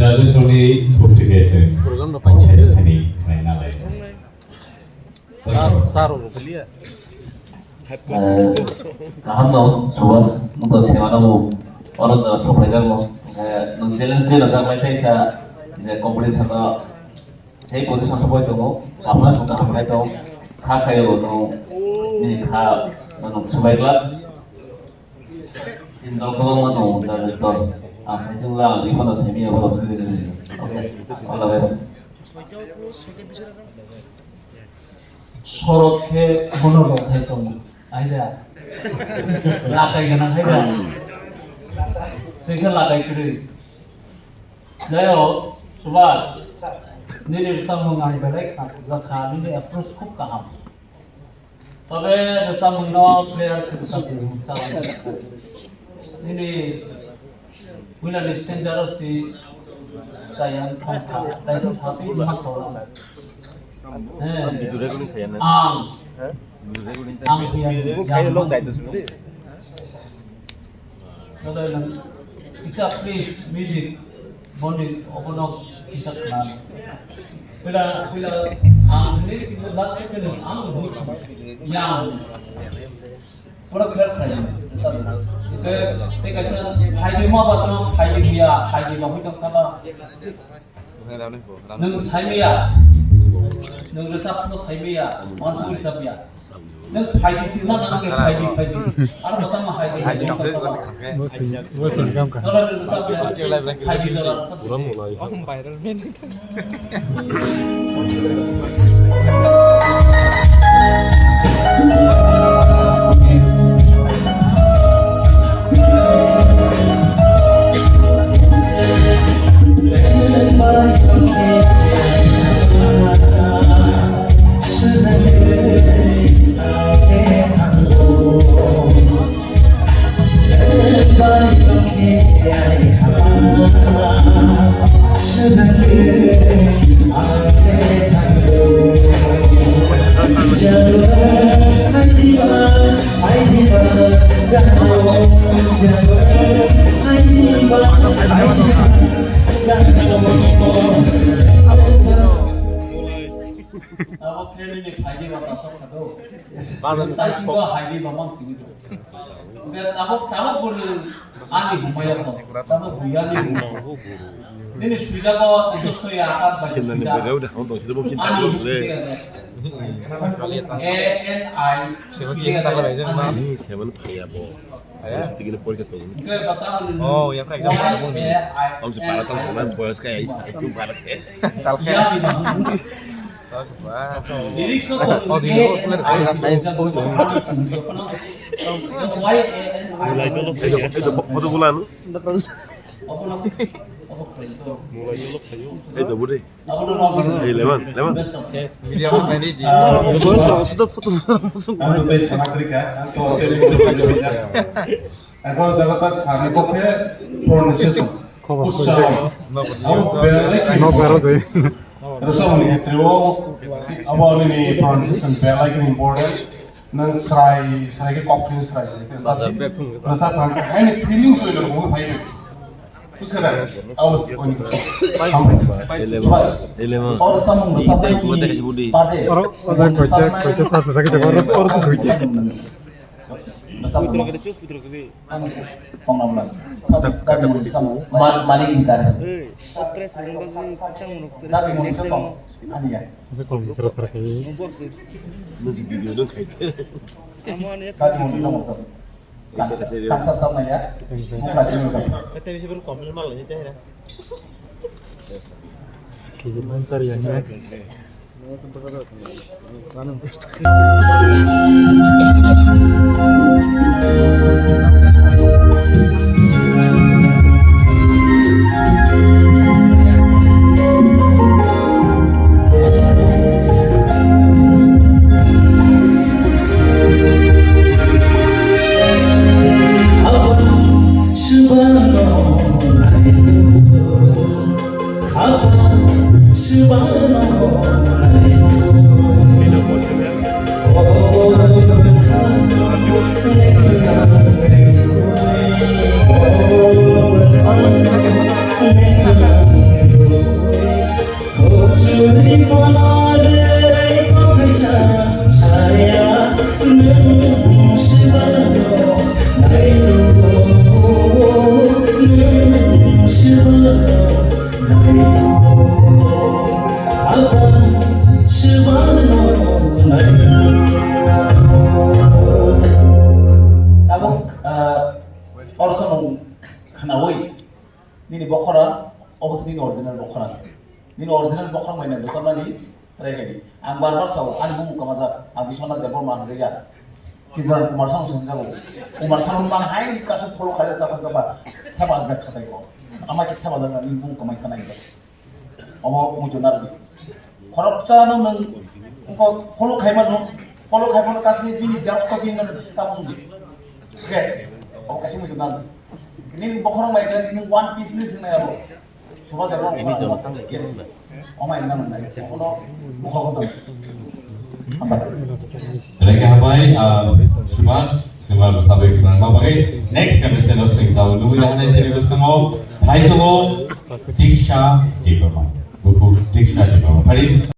traditionally bukti desa. Ada tadi kaina lain. Kaham dong, subas untuk sewa namu orang tu profesor mo, nung challenge dia nak main tesa, jadi competition tu, saya position tu boleh tu mo, apa sudah hamkai tu, kah kaya tu, ini kah, nung sebaiklah, cinta kau mau tu, jadi store, saya cuma di mana saya ni apa tu, okay, all the best. 저렇게 번호를 못했던 아이디야 라카이가나 해야 생각 라카이그를 내요 수바스 니네 상황 아니 발레 자카 니네 어프로스 खूब कहां तबे रसम no player के साथ चाला निने villa लिस्टेन जारो सी सायान फंखा ताइसो छापी मस्त होला Isa please music bonding open up isa kan. Pila ini kita last week ni yang bड़ा clear था ये ते कैसे हाईवे में बात ना हाईवे किया हाईवे में भी तो कब नंग हाईवे नों रेसाप नों हाईवे मानसून रेसाप नों हाईवे सिग्नल नंग के हाईवे आर बता मैं हाईवे वो सिंगम का नों रेसाप हाईवे जरा सब पूरा मोला वायरल में अब खेल में फायदे वाला सब खतो ताकि वो हाईवे बमंग सिंह अगर अब बोल आने घुमाया तो तब बुया नहीं सुविधा को दोस्त तो यार आप बच्चे ANI सेवन भैया वो tingin po ito. Oh, ya pernah example ngomong. Om separa tong teman boys kayak itu barat kayak. Talke. Lirik so Oh, di Mulai dulu itu foto bulan. Mulai dulu kayu. Itu bude. Lemon. Video apa ini ji? Sudah foto langsung. আমি বেশ সামগ্রিক তো Australia visa এখন জগৎ সামনে পক্ষে pronunciation খবর no পারো যাই রসম নি ট্রিও আবার নি প্রনাউন্সিয়েশন বেলাইক ইম্পর্টেন্ট নন সাই কে কপফিন সাই রসা ফান এনি ফিলিংস হইলো মো ভাইবে বুঝছেন আওয়াজ কোন Lemon. और समूह Kita itu ada kasih budi. orang koite sasa sakit orang koite Putra ke putra ke. pengamlan sama Maning gitar. Stres pasang tapi mau coba ani ya Masa kalau bisa rasa kayak Nasi video dong kayak itu. tadi mau sama tak sama ya bukan sini sama Kata bisa berkompil malah ya teh. Kayak sari yang Oh ini original bokang mainan dosa nani reggae ang barbar sawo an bumu kamaza ang bisona debor man reja kidran kumar sang senjago kumar sang man hai kasu follow khaira chapan kaba thaba jak khatai ko ama ki thaba jang ni bumu kamai khanai ko omo mujonar bi khorokcha no nang ko follow khaima kasih bini jauh kau bini tamu sulit oke oke kasih mujonar ini bokorong mainan ini one piece ini sebenarnya coba terus ini coba yes mainan mana ono bokorong tuh Mereka hamai Subhash sampai kita pakai next contestant harus kita tahu dulu dah nanti sini terus kamu title Diksha Diperman buku Diksha Diperman.